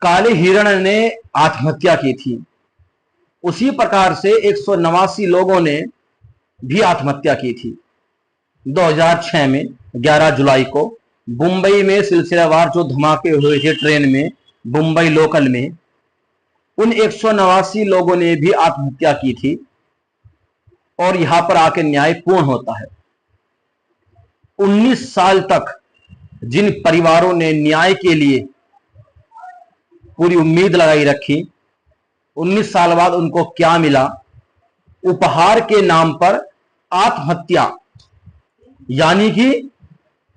काले हिरण ने आत्महत्या की थी, उसी प्रकार से 189 लोगों ने भी आत्महत्या की थी 2006 में 11 जुलाई को। मुंबई में सिलसिलेवार जो धमाके हुए थे ट्रेन में, मुंबई लोकल में, उन 189 लोगों ने भी आत्महत्या की थी। और यहां पर आकर न्याय पूर्ण होता है। 19 साल तक जिन परिवारों ने न्याय के लिए पूरी उम्मीद लगाई रखी, 19 साल बाद उनको क्या मिला? उपहार के नाम पर आत्महत्या। यानी कि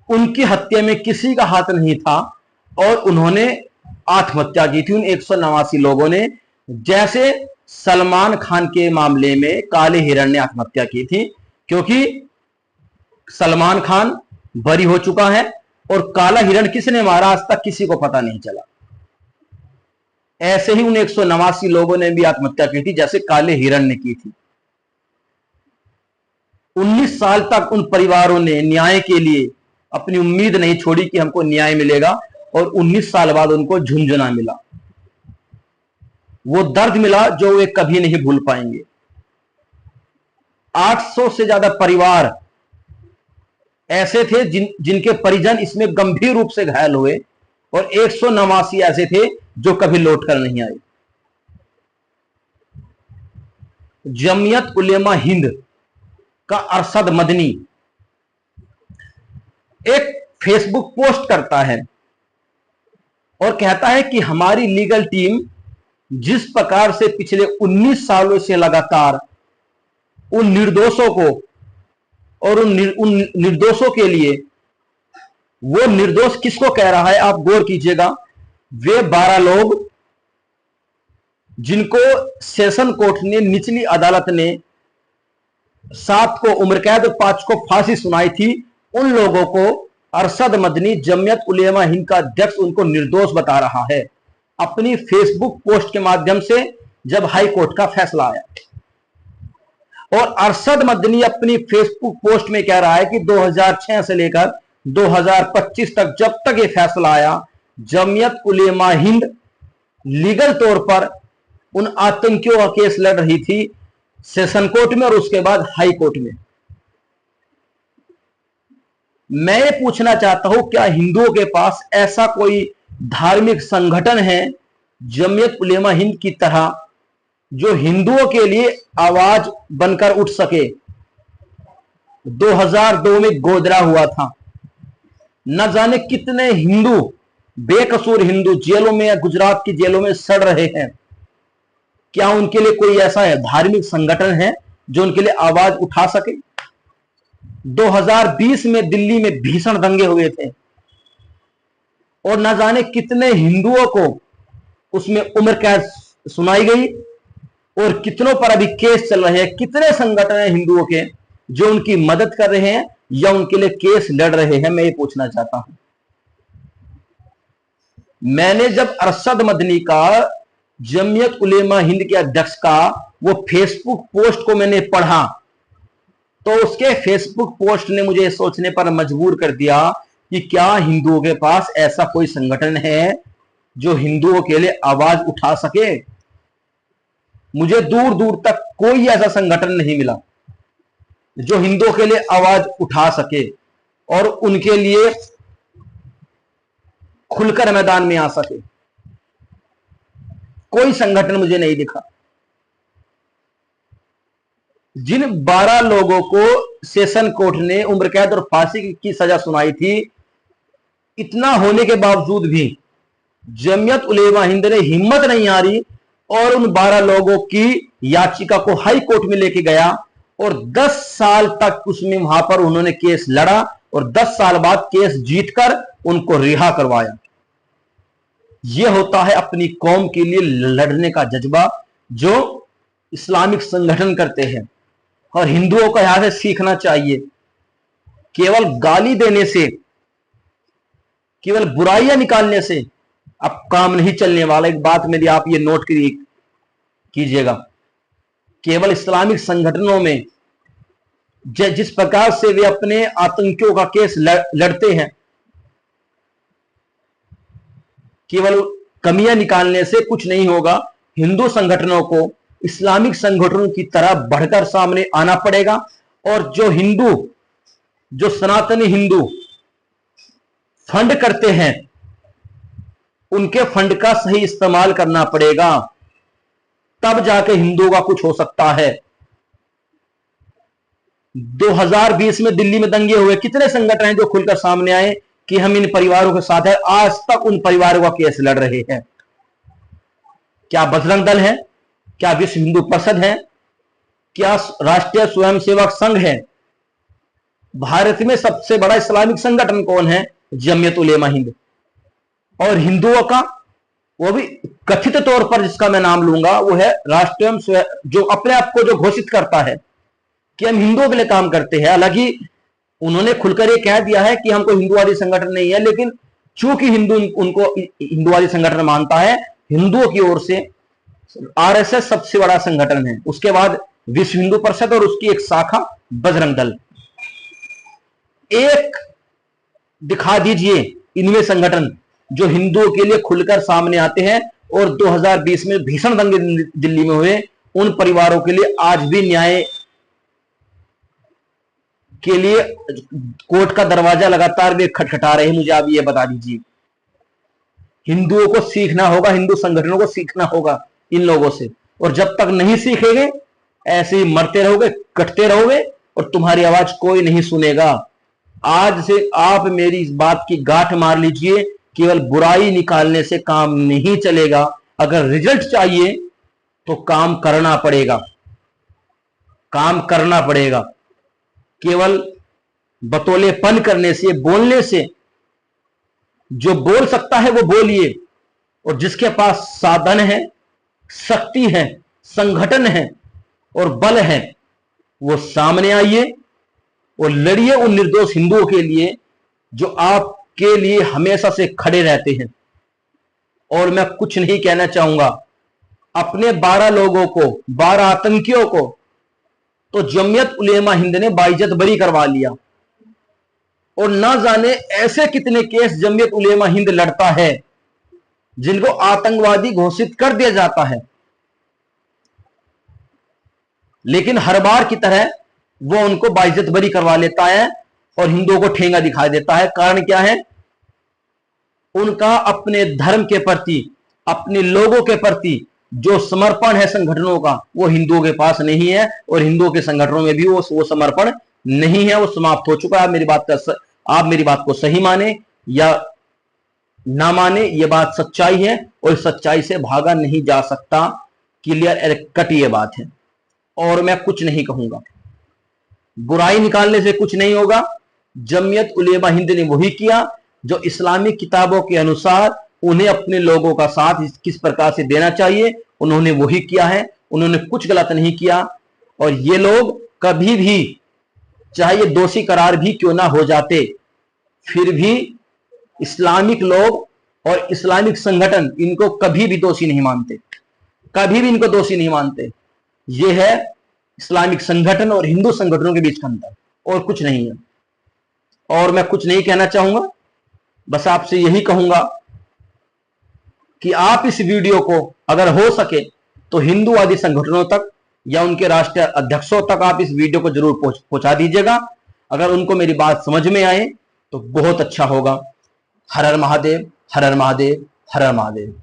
उनकी हत्या में किसी का हाथ नहीं था और उन्होंने आत्महत्या की थी उन 189 लोगों ने। जैसे सलमान खान के मामले में काले हिरण ने आत्महत्या की थी, क्योंकि सलमान खान बरी हो चुका है और काला हिरण किसने मारा आज तक किसी को पता नहीं चला। ऐसे ही उन 189 लोगों ने भी आत्महत्या की थी जैसे काले हिरण ने की थी। 19 साल तक उन परिवारों ने न्याय के लिए अपनी उम्मीद नहीं छोड़ी कि हमको न्याय मिलेगा, और 19 साल बाद उनको झुंझुना मिला। वो दर्द मिला जो वे कभी नहीं भूल पाएंगे। 800 से ज्यादा परिवार ऐसे थे जिनके परिजन इसमें गंभीर रूप से घायल हुए, और 189 ऐसे थे जो कभी लौटकर नहीं आए। जमीयत उलेमा हिंद का अरशद मदनी एक फेसबुक पोस्ट करता है और कहता है कि हमारी लीगल टीम जिस प्रकार से पिछले 19 सालों से लगातार उन निर्दोषों को और उन निर्दोषों के लिए, वो निर्दोष किसको कह रहा है आप गौर कीजिएगा, वे 12 लोग जिनको सेशन कोर्ट ने, निचली अदालत ने 7 को उम्र कैद और 5 को फांसी सुनाई थी, उन लोगों को अरशद मदनी जमीयत उलेमा हिंद का अध्यक्ष उनको निर्दोष बता रहा है अपनी फेसबुक पोस्ट के माध्यम से, जब हाई कोर्ट का फैसला आया। और अरशद मदनी अपनी फेसबुक पोस्ट में कह रहा है कि 2006 से लेकर 2025 तक, जब तक ये फैसला आया, जमीयत उलेमा हिंद लीगल तौर पर उन आतंकियों का केस लड़ रही थी सेशन कोर्ट में और उसके बाद हाई कोर्ट में। मैं ये पूछना चाहता हूं, क्या हिंदुओं के पास ऐसा कोई धार्मिक संगठन है जमीयत उलेमा हिंद की तरह, जो हिंदुओं के लिए आवाज बनकर उठ सके? 2002 में गोधरा हुआ था, न जाने कितने हिंदू, बेकसूर हिंदू जेलों में या गुजरात की जेलों में सड़ रहे हैं। क्या उनके लिए कोई ऐसा है धार्मिक संगठन है जो उनके लिए आवाज उठा सके? 2020 में दिल्ली में भीषण दंगे हुए थे और न जाने कितने हिंदुओं को उसमें उम्र कैद सुनाई गई और कितनों पर अभी केस चल रहे हैं। कितने संगठन हैं हिंदुओं के जो उनकी मदद कर रहे हैं या उनके लिए केस लड़ रहे हैं? मैं ये पूछना चाहता हूं। मैंने जब अरशद मदनी का, जमीयत उलेमा हिंद के अध्यक्ष का, वो फेसबुक पोस्ट को मैंने पढ़ा, तो उसके फेसबुक पोस्ट ने मुझे सोचने पर मजबूर कर दिया कि क्या हिंदुओं के पास ऐसा कोई संगठन है जो हिंदुओं के लिए आवाज उठा सके? मुझे दूर दूर तक कोई ऐसा संगठन नहीं मिला जो हिंदुओं के लिए आवाज उठा सके और उनके लिए खुलकर मैदान में आ सके। कोई संगठन मुझे नहीं दिखा। जिन 12 लोगों को सेशन कोर्ट ने उम्र कैद और फांसी की सजा सुनाई थी, इतना होने के बावजूद भी जमीयत उलेमा हिंद ने हिम्मत नहीं हारी और उन 12 लोगों की याचिका को हाई कोर्ट में लेके गया और 10 साल तक उसमें वहां पर उन्होंने केस लड़ा और 10 साल बाद केस जीतकर उनको रिहा करवाया। यह होता है अपनी कौम के लिए लड़ने का जज्बा जो इस्लामिक संगठन करते हैं, और हिंदुओं को यहां से सीखना चाहिए। केवल गाली देने से, केवल बुराइयां निकालने से अब काम नहीं चलने वाला। एक बात मेरी आप ये नोट कीजिएगा, केवल इस्लामिक संगठनों में जिस प्रकार से वे अपने आतंकियों का केस लड़ते हैं, केवल कमियां निकालने से कुछ नहीं होगा। हिंदू संगठनों को इस्लामिक संगठनों की तरह बढ़कर सामने आना पड़ेगा और जो सनातनी हिंदू फंड करते हैं उनके फंड का सही इस्तेमाल करना पड़ेगा, तब जाके हिंदुओं का कुछ हो सकता है। 2020 में दिल्ली में दंगे हुए, कितने संगठन हैं जो खुलकर सामने आए कि हम इन परिवारों के साथ हैं। आज तक उन परिवारों का केस लड़ रहे हैं। क्या बजरंग दल है? क्या विश्व हिंदू परिषद है? क्या राष्ट्रीय स्वयंसेवक संघ है? भारत में सबसे बड़ा इस्लामिक संगठन कौन है? जमीयत उलेमा हिंद। और हिंदुओं का, वो भी कथित तौर पर जिसका मैं नाम लूंगा, वो है राष्ट्रीय, जो अपने आप को जो घोषित करता है कि हम हिंदुओं के लिए काम करते हैं। हालांकि उन्होंने खुलकर ये कह दिया है कि हमको हिंदुवादी संगठन नहीं है, लेकिन चूंकि हिंदू उनको हिंदुवादी संगठन मानता है, हिंदुओं की ओर से आरएसएस सबसे बड़ा संगठन है, उसके बाद विश्व हिंदू परिषद और उसकी एक शाखा बजरंग दल। एक दिखा दीजिए इनमें संगठन जो हिंदुओं के लिए खुलकर सामने आते हैं और 2020 में भीषण दंगे दिल्ली में हुए उन परिवारों के लिए आज भी न्याय के लिए कोर्ट का दरवाजा लगातार वे खटखटा रहे हैं। मुझे आप ये बता दीजिए। हिंदुओं को सीखना होगा, हिंदू संगठनों को सीखना होगा इन लोगों से, और जब तक नहीं सीखेंगे ऐसे ही मरते रहोगे, कटते रहोगे और तुम्हारी आवाज कोई नहीं सुनेगा। आज से आप मेरी इस बात की गांठ मार लीजिए, केवल बुराई निकालने से काम नहीं चलेगा। अगर रिजल्ट चाहिए तो काम करना पड़ेगा, काम करना पड़ेगा। केवल बतौलेपन करने से, बोलने से, जो बोल सकता है वो बोलिए, और जिसके पास साधन है, शक्ति है, संगठन है और बल है, वो सामने आइए और लड़िए उन निर्दोष हिंदुओं के लिए जो आपके लिए हमेशा से खड़े रहते हैं। और मैं कुछ नहीं कहना चाहूंगा, अपने 12 लोगों को, 12 आतंकियों को तो जमीयत उलेमा हिंद ने बाइज्जत बरी करवा लिया, और ना जाने ऐसे कितने केस जमीयत उलेमा हिंद लड़ता है जिनको आतंकवादी घोषित कर दिया जाता है, लेकिन हर बार की तरह वो उनको बाइज्जत बरी करवा लेता है और हिंदुओं को ठेंगा दिखा देता है। कारण क्या है? उनका अपने धर्म के प्रति, अपने लोगों के प्रति जो समर्पण है संगठनों का, वो हिंदुओं के पास नहीं है, और हिंदुओं के संगठनों में भी वो समर्पण नहीं है, वो समाप्त हो चुका है। आप मेरी बात को सही माने या ना माने, ये बात सच्चाई है और सच्चाई से भागा नहीं जा सकता। क्लियर कट ये बात है, और मैं कुछ नहीं कहूंगा। बुराई निकालने से कुछ नहीं होगा। जमीयत उलेमा हिंद ने वही किया जो इस्लामिक किताबों के अनुसार उन्हें अपने लोगों का साथ किस प्रकार से देना चाहिए, उन्होंने वही किया है। उन्होंने कुछ गलत नहीं किया, और ये लोग कभी भी, चाहे ये दोषी करार भी क्यों ना हो जाते, फिर भी इस्लामिक लोग और इस्लामिक संगठन इनको कभी भी दोषी नहीं मानते, कभी भी इनको दोषी नहीं मानते। ये है इस्लामिक संगठन और हिंदू संगठनों के बीच का अंतर, और कुछ नहीं है। और मैं कुछ नहीं कहना चाहूंगा, बस आपसे यही कहूंगा कि आप इस वीडियो को अगर हो सके तो हिंदूवादी संगठनों तक या उनके राष्ट्रीय अध्यक्षों तक आप इस वीडियो को जरूर पहुंचा दीजिएगा। अगर उनको मेरी बात समझ में आए तो बहुत अच्छा होगा। हर हर महादेव, हर हर महादेव, हर हर महादेव।